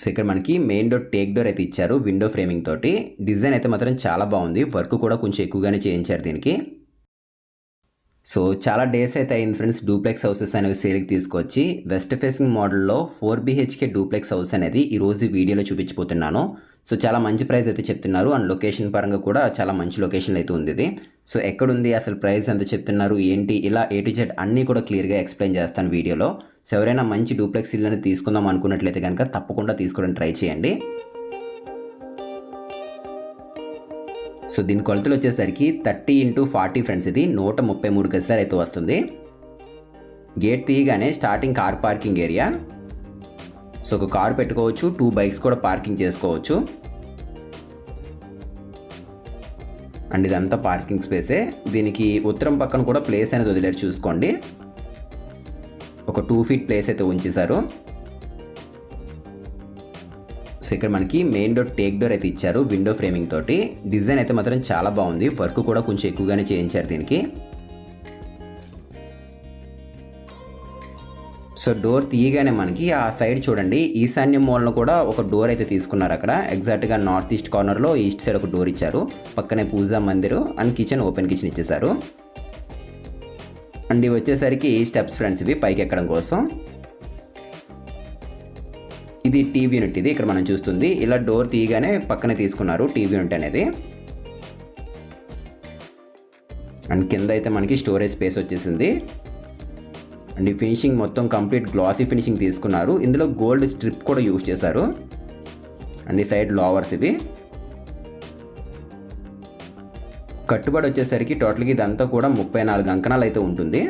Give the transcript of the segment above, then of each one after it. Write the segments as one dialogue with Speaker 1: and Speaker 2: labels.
Speaker 1: So ఇక్కడ మనకి main door take door అయితే ఇచ్చారు విండో ఫ్రేమింగ్ తోటి. డిజైన్ అయితే మాత్రం చాలా బాగుంది. వర్క్ కూడా కొంచెం ఎక్కువగానే చేయించారు దీనికి. సో చాలా డేస్ అయితే అయింది ఫ్రెండ్స్ డూప్లెక్స్ హౌసెస్ అనేవి సేల్కి తీసుకొచ్చి. వెస్ట్ ఫేసింగ్ మోడల్లో 4 BHK డూప్లెక్స్ హౌస్ అనేది ఈరోజు వీడియోలో చూపించిపోతున్నాను. సో చాలా మంచి ప్రైస్ అయితే చెప్తున్నారు. అండ్ లొకేషన్ పరంగా కూడా చాలా మంచి లొకేషన్ అయితే ఉంది ఇది. సో ఎక్కడుంది, అసలు ప్రైస్ ఎంత చెప్తున్నారు, ఏంటి, ఇలా A to Z అన్నీ కూడా క్లియర్గా ఎక్స్ప్లెయిన్ చేస్తాను వీడియోలో. సో ఎవరైనా మంచి డూప్లెక్స్ ఇల్లు అనేది తీసుకుందాం అనుకున్నట్లయితే కనుక తప్పకుండా తీసుకోవడానికి ట్రై చేయండి. సో దీని కొలతలు వచ్చేసరికి 30 x 40 ఫ్రెండ్స్. ఇది 133 గజాలు అయితే వస్తుంది. గేట్ తీయగానే starting car parking area. So ఒక కార్ పెట్టుకోవచ్చు, 2 బైక్స్ కూడా పార్కింగ్ చేసుకోవచ్చు. అండ్ ఇదంతా పార్కింగ్ స్పేసే. దీనికి ఉత్తరం పక్కన కూడా ప్లేస్ అనేది వదిలేరు చూసుకోండి. ఒక 2 feet ప్లేస్ అయితే ఉంచేశారు. సో ఇక్కడ మనకి మెయిన్ డోర్ టేక్ డోర్ అయితే ఇచ్చారు విండో ఫ్రేమింగ్ తోటి. డిజైన్ అయితే మాత్రం చాలా బాగుంది. వర్క్ కూడా కొంచెం ఎక్కువగానే చేయించారు దీనికి. సో డోర్ తీయగానే మనకి ఆ సైడ్ చూడండి, ఈశాన్య మూలను కూడా ఒక డోర్ అయితే తీసుకున్నారు. అక్కడ ఎగ్జాక్ట్గా నార్త్ ఈస్ట్ కార్నర్లో ఈస్ట్ సైడ్ ఒక డోర్ ఇచ్చారు. పక్కనే పూజా మందిరు అండ్ కిచెన్, ఓపెన్ కిచెన్ ఇచ్చేసారు. అండ్ ఇవి వచ్చేసరికి స్టెప్స్ ఫ్రెండ్స్, ఇవి పైకి ఎక్కడం కోసం. ఇది టీవీ యూనిట్. ఇది ఇక్కడ మనం చూస్తుంది. ఇలా డోర్ తీయగానే పక్కనే తీసుకున్నారు టీవీ యూనిట్ అనేది. అండ్ కింద అయితే మనకి స్టోరేజ్ స్పేస్ వచ్చేసింది. అండ్ ఈ ఫినిషింగ్ మొత్తం కంప్లీట్ గ్లాసీ ఫినిషింగ్ తీసుకున్నారు. ఇందులో గోల్డ్ స్ట్రిప్ కూడా యూజ్ చేశారు. అండ్ ఈ సైడ్ లోవర్స్ ఇవి. కట్టుబడి వచ్చేసరికి టోటల్గా ఇదంతా కూడా 34 అంకణాలు అయితే ఉంటుంది.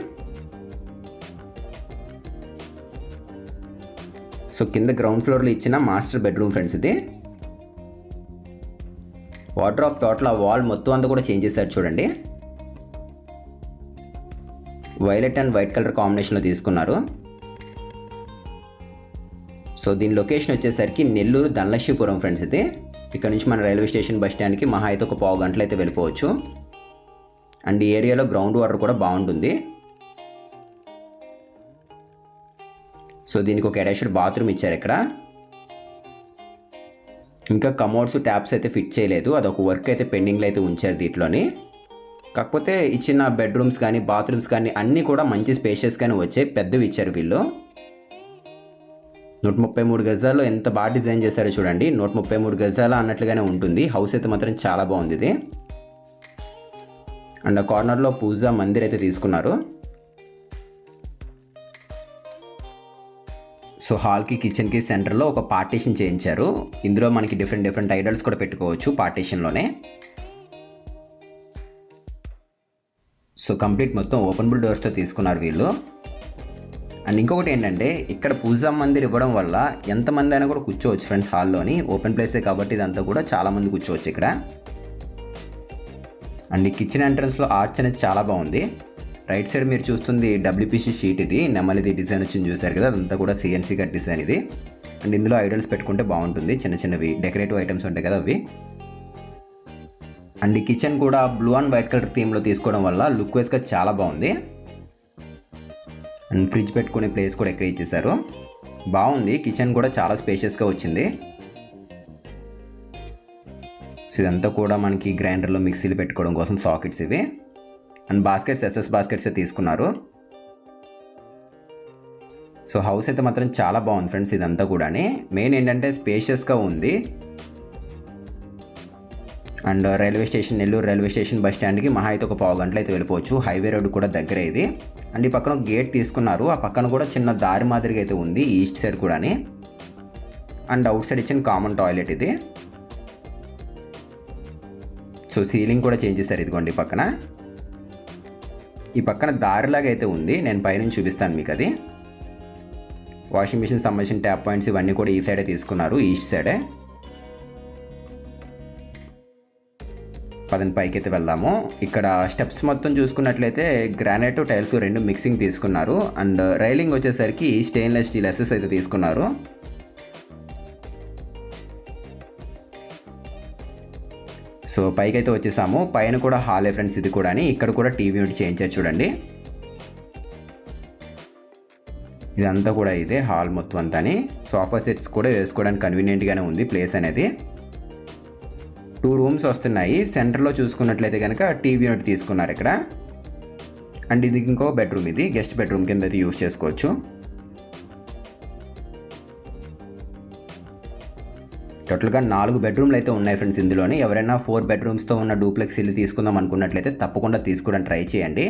Speaker 1: సో కింద గ్రౌండ్ ఫ్లోర్లో ఇచ్చిన మాస్టర్ బెడ్రూమ్ ఫ్రెండ్స్ ఇది. వార్డ్రోబ్ టోటల్ ఆ వాల్ మొత్తం అంతా కూడా చేంజ్ చేశారు చూడండి. వైలెట్ అండ్ వైట్ కలర్ కాంబినేషన్లో తీసుకున్నారు. సో దీని లొకేషన్ వచ్చేసరికి నెల్లూరు ధనలక్ష్మీపురం ఫ్రెండ్స్ ఇది. ఇక్కడ నుంచి మన రైల్వే స్టేషన్ బస్ స్టాండ్కి మహా అయితే ఒక 1/2 గంటలు అయితే వెళ్ళిపోవచ్చు. అండ్ ఈ ఏరియాలో గ్రౌండ్ వాటర్ కూడా బాగుంటుంది. సో దీనికి ఒక అటాచ్డ్ బాత్రూమ్ ఇచ్చారు ఇక్కడ. ఇంకా కమోడ్స్, ట్యాప్స్ అయితే ఫిట్ చేయలేదు. అదొక వర్క్ అయితే పెండింగ్లో అయితే ఉంచారు దీంట్లోని. కాకపోతే ఇచ్చిన బెడ్రూమ్స్ కానీ బాత్రూమ్స్ కానీ అన్నీ కూడా మంచి స్పేషియస్ కానీ వచ్చాయి. పెద్దవి ఇచ్చారు వీళ్ళు. 133 గజాల్లో ఎంత బాగా డిజైన్ చేశారో చూడండి. 133 గజాల అన్నట్లుగానే ఉంటుంది. హౌస్ అయితే మాత్రం చాలా బాగుంది ఇది. అండ్ ఆ కార్నర్లో పూజా మందిర్ అయితే తీసుకున్నారు. సో హాల్కి, కిచెన్కి సెంటర్లో ఒక పార్టీషన్ చేయించారు. ఇందులో మనకి డిఫరెంట్ ఐడల్స్ కూడా పెట్టుకోవచ్చు పార్టీషన్లోనే. సో కంప్లీట్ మొత్తం ఓపెనబుల్ డోర్స్తో తీసుకున్నారు వీళ్ళు. అండ్ ఇంకొకటి ఏంటంటే ఇక్కడ పూజా మందిర్ ఇవ్వడం వల్ల ఎంతమంది అయినా కూడా కూర్చోవచ్చు ఫ్రెండ్స్ హాల్లోని. ఓపెన్ ప్లేసే కాబట్టి ఇదంతా కూడా చాలామంది కూర్చోవచ్చు ఇక్కడ. అండ్ ఈ కిచెన్ ఎంట్రన్స్లో ఆర్చ్ అనేది చాలా బాగుంది. రైట్ సైడ్ మీరు చూస్తుంది WPC షీట్. ఇది నెమలిది డిజైన్ వచ్చింది చూసారు కదా, అదంతా కూడా CNC కట్ డిజైన్ ఇది. అండ్ ఇందులో ఐడల్స్ పెట్టుకుంటే బాగుంటుంది. చిన్నవి డెకరేటివ్ ఐటమ్స్ ఉంటాయి కదా అవి. అండ్ ఈ కిచెన్ కూడా బ్లూ అండ్ వైట్ కలర్ థీమ్లో తీసుకోవడం వల్ల లుక్ వైజ్గా చాలా బాగుంది. అండ్ ఫ్రిడ్జ్ పెట్టుకునే ప్లేస్ కూడా ఎక్కడ ఇచ్చేసారు. బాగుంది. కిచెన్ కూడా చాలా స్పేషియస్గా వచ్చింది. సో ఇదంతా కూడా మనకి గ్రైండర్లో మిక్సీలు పెట్టుకోవడం కోసం సాకెట్స్ ఇవి. అండ్ బాస్కెట్స్ SS బాస్కెట్స్ తీసుకున్నారు. సో హౌస్ అయితే మాత్రం చాలా బాగుంది ఫ్రెండ్స్ ఇదంతా కూడా. మెయిన్ ఏంటంటే స్పేషియస్గా ఉంది. And railway station, Nellore railway station bus స్టాండ్కి మహా అయితే ఒక 1/2 గంటలు అయితే వెళ్ళిపోవచ్చు. హైవే రోడ్ కూడా దగ్గరే ఇది. అండ్ ఈ పక్కన గేట్ తీసుకున్నారు. ఆ పక్కన కూడా చిన్న దారి మాదిరిగా అయితే ఉంది ఈస్ట్ సైడ్ కూడా. అండ్ అవుట్ సైడ్ ఇచ్చిన కామన్ టాయిలెట్ ఇది. సో సీలింగ్ కూడా చేంజ్ చేశారు. ఇదిగోండి పక్కన, ఈ పక్కన దారిలాగా అయితే ఉంది. నేను పైనుంచి చూపిస్తాను మీకు అది. వాషింగ్ మిషన్ సంబంధించిన ట్యాప్ పాయింట్స్ ఇవన్నీ కూడా ఈ సైడే తీసుకున్నారు, ఈస్ట్ సైడే. పదండి పైకి అయితే వెళ్దాము. ఇక్కడ స్టెప్స్ మొత్తం చూసుకున్నట్లయితే గ్రానైట్, టైల్స్ 2 మిక్సింగ్ తీసుకున్నారు. అండ్ రైలింగ్ వచ్చేసరికి స్టెయిన్లెస్ స్టీల్ SS అయితే తీసుకున్నారు. సో పైకి అయితే వచ్చేసాము. పైన కూడా హాలే ఫ్రెండ్స్ ఇది కూడా. ఇక్కడ కూడా టీవీ యూనిట్ చేయించారు చూడండి. ఇదంతా కూడా ఇదే హాల్ మొత్తం అంతాని. సోఫా సెట్స్ కూడా వేసుకోవడానికి కన్వీనియంట్గానే ఉంది ప్లేస్ అనేది. 2 రూమ్స్ వస్తున్నాయి. సెంటర్లో చూసుకున్నట్లయితే కనుక టీవీ యూనిట్ తీసుకున్నారు ఇక్కడ. అండ్ ఇది ఇంకో బెడ్రూమ్, ఇది గెస్ట్ బెడ్రూమ్ కింద అయితే యూజ్ చేసుకోవచ్చు. టోటల్గా 4 బెడ్రూమ్లు అయితే ఉన్నాయి ఫ్రెండ్స్ ఇందులోని. ఎవరైనా 4 బెడ్రూమ్స్తో ఉన్న డూప్లెక్స్ ఇల్లు తీసుకుందాం అనుకున్నట్లయితే తప్పకుండా తీసుకోవడానికి ట్రై చేయండి.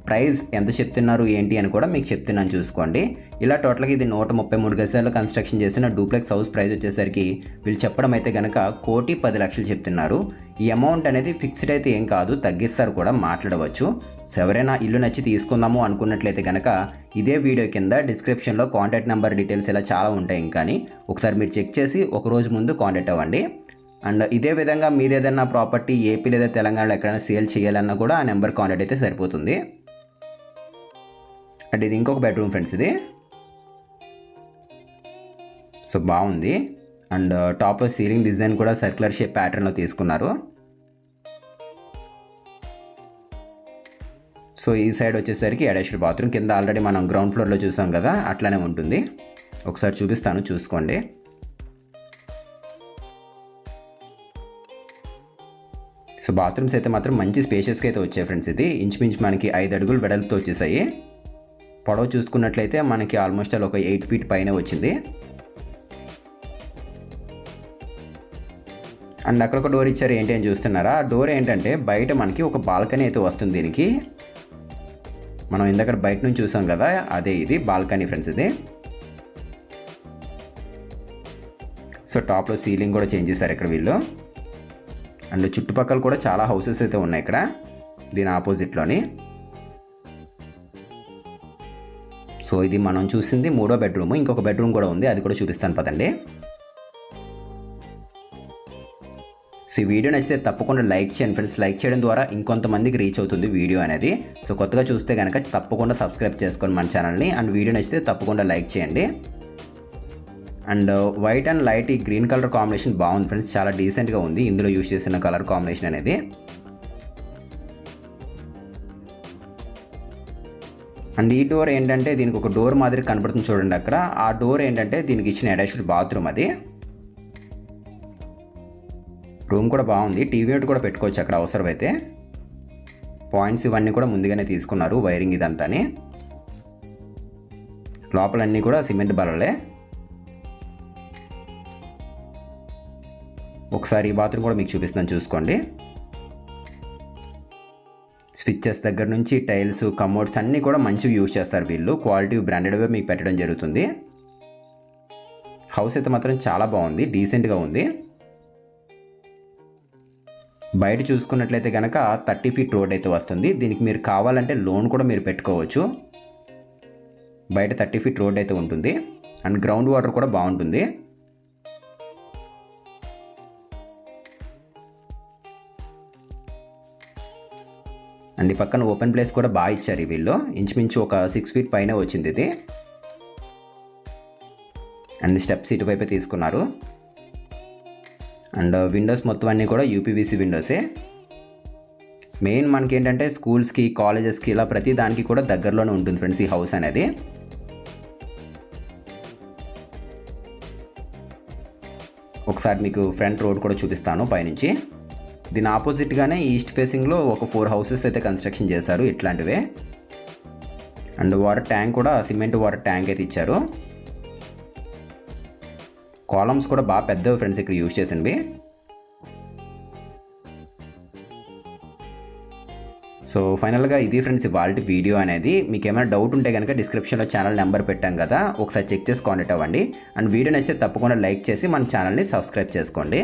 Speaker 1: ప్రైస్ ఎంత చెప్తున్నారు ఏంటి అని కూడా మీకు చెప్తున్నాను చూసుకోండి. ఇలా టోటల్గా ఇది 133 గజాల్లో కన్స్ట్రక్షన్ చేసిన డూప్లెక్స్ హౌస్ ప్రైస్ వచ్చేసరికి వీళ్ళు చెప్పడం అయితే కనుక 1,10,00,000 చెప్తున్నారు. ఈ అమౌంట్ అనేది ఫిక్స్డ్ అయితే ఏం కాదు, తగ్గిస్తారు కూడా, మాట్లాడవచ్చు. సో ఎవరైనా ఇల్లు నచ్చి తీసుకుందాము అనుకున్నట్లయితే కనుక ఇదే వీడియో కింద డిస్క్రిప్షన్లో కాంటాక్ట్ నెంబర్ డీటెయిల్స్ ఇలా చాలా ఉంటాయి. ఇంకాని ఒకసారి మీరు చెక్ చేసి ఒక రోజు ముందు కాంటాక్ట్ అవ్వండి. అండ్ ఇదే విధంగా మీదేదన్నా ప్రాపర్టీ ఏపీ లేదా తెలంగాణలో ఎక్కడైనా సేల్ చేయాలన్నా కూడా ఆ నెంబర్ కాంటాక్ట్ అయితే సరిపోతుంది. అండ్ ఇది ఇంకొక బెడ్రూమ్ ఫ్రెండ్స్ ఇది. సో బాగుంది. అండ్ టాప్లో సీలింగ్ డిజైన్ కూడా సర్క్యులర్ షేప్ ప్యాటర్న్లో తీసుకున్నారు. సో ఈ సైడ్ వచ్చేసరికి అటాచ్డ్ బాత్రూమ్. కింద ఆల్రెడీ మనం గ్రౌండ్ ఫ్లోర్లో చూసాం కదా, అట్లానే ఉంటుంది. ఒకసారి చూపిస్తాను చూసుకోండి. సో బాత్రూమ్స్ అయితే మాత్రం మంచి స్పేషియస్గా అయితే వచ్చాయి ఫ్రెండ్స్. ఇది ఇంచుమించు మనకి 5 అడుగులు వెడల్పుతో వచ్చేసాయి. పొడవు చూసుకున్నట్లయితే మనకి ఆల్మోస్ట్ ఒక 8 ఫీట్ పైనే వచ్చింది. అండ్ అక్కడ ఒక డోర్ ఇచ్చారు. ఏంటి అని చూస్తున్నారా? ఆ డోర్ ఏంటంటే బయట మనకి ఒక బాల్కనీ అయితే వస్తుంది దీనికి. మనం ఇందాక బయట నుంచి చూసాం కదా, అదే ఇది బాల్కనీ ఫ్రెండ్స్ ఇది. సో టాప్లో సీలింగ్ కూడా చేంజ్ చేశారు ఇక్కడ వీళ్ళు. అండ్ చుట్టుపక్కల కూడా చాలా హౌసెస్ అయితే ఉన్నాయి ఇక్కడ దీని ఆపోజిట్లోని. సో ఇది మనం చూసింది 3వ బెడ్రూమ్. ఇంకొక బెడ్రూమ్ కూడా ఉంది, అది కూడా చూపిస్తాను పదండి. సో ఈ వీడియో నచ్చితే తప్పకుండా లైక్ చేయండి ఫ్రెండ్స్. లైక్ చేయడం ద్వారా ఇంకొంతమందికి రీచ్ అవుతుంది వీడియో అనేది. సో కొత్తగా చూస్తే కనుక తప్పకుండా సబ్స్క్రైబ్ చేసుకోండి మన ఛానల్ని. అండ్ వీడియో నచ్చితే తప్పకుండా లైక్ చేయండి. అండ్ వైట్ అండ్ లైట్ ఈ గ్రీన్ కలర్ కాంబినేషన్ బాగుంది ఫ్రెండ్స్, చాలా డీసెంట్గా ఉంది ఇందులో యూజ్ చేసిన కలర్ కాంబినేషన్ అనేది. అండ్ ఈ డోర్ ఏంటంటే దీనికి ఒక డోర్ మాదిరి కనబడుతుంది చూడండి అక్కడ. ఆ డోర్ ఏంటంటే దీనికి ఇచ్చిన అటాచ్డ్ బాత్రూమ్ అది. రూమ్ కూడా బాగుంది. టీవీ యూనిట్ కూడా పెట్టుకోవచ్చు అక్కడ అవసరమైతే. పాయింట్స్ ఇవన్నీ కూడా ముందుగానే తీసుకున్నారు, వైరింగ్ ఇదంతాని. లోపలన్నీ కూడా సిమెంట్ బల్లలే. ఒకసారి ఈ బాత్రూమ్ కూడా మీకు చూపిస్తున్నాను చూసుకోండి. స్విచ్చెస్ దగ్గర నుంచి టైల్స్, కమోడ్స్ అన్నీ కూడా మంచివి యూజ్ చేస్తారు వీళ్ళు. క్వాలిటీ బ్రాండెడ్వే మీకు పెట్టడం జరుగుతుంది. హౌస్ అయితే మాత్రం చాలా బాగుంది, డీసెంట్గా ఉంది. బయట చూసుకున్నట్లయితే కనుక 30 ఫీట్ రోడ్ అయితే వస్తుంది. దీనికి మీరు కావాలంటే లోన్ కూడా మీరు పెట్టుకోవచ్చు. బయట 30 ఫీట్ రోడ్ అయితే ఉంటుంది. అండ్ గ్రౌండ్ వాటర్ కూడా బాగుంటుంది. అండ్ ఈ పక్కన ఓపెన్ ప్లేస్ కూడా బాగా ఇచ్చారు వీళ్ళు. ఇంచుమించు ఒక 6 ఫీట్ పైన వచ్చింది ఇది. అండ్ స్టెప్స్ ఇటువైపే తీసుకున్నారు. అండ్ విండోస్ మొత్తం అన్నీ కూడా యూపీవీసీ విండోసే. మెయిన్ మనకి ఏంటంటే స్కూల్స్కి, కాలేజెస్కి ఇలా ప్రతి దానికి కూడా దగ్గరలోనే ఉంటుంది ఫ్రెండ్స్ ఈ హౌస్ అనేది. ఒకసారి మీకు ఫ్రంట్ రోడ్ కూడా చూపిస్తాను పైనుంచి. దీని ఆపోజిట్గానే ఈస్ట్ ఫేసింగ్లో ఒక 4 హౌసెస్ అయితే కన్స్ట్రక్షన్ చేశారు ఇట్లాంటివే. అండ్ వాటర్ ట్యాంక్ కూడా సిమెంట్ వాటర్ ట్యాంక్ అయితే ఇచ్చారు. కాలమ్స్ కూడా బాగా పెద్దవి ఫ్రెండ్స్ ఇక్కడ యూజ్ చేసినవి. సో ఫైనల్గా ఇది ఫ్రెండ్స్ ఇవాల్టి వీడియో అనేది. మీకు ఏమైనా డౌట్ ఉంటే కనుక డిస్క్రిప్షన్లో ఛానల్ నెంబర్ పెట్టాం కదా, ఒకసారి చెక్ చేసి కాంటాక్ట్ అవ్వండి. అండ్ వీడియో నచ్చితే తప్పకుండా లైక్ చేసి మన ఛానల్ని సబ్స్క్రైబ్ చేసుకోండి.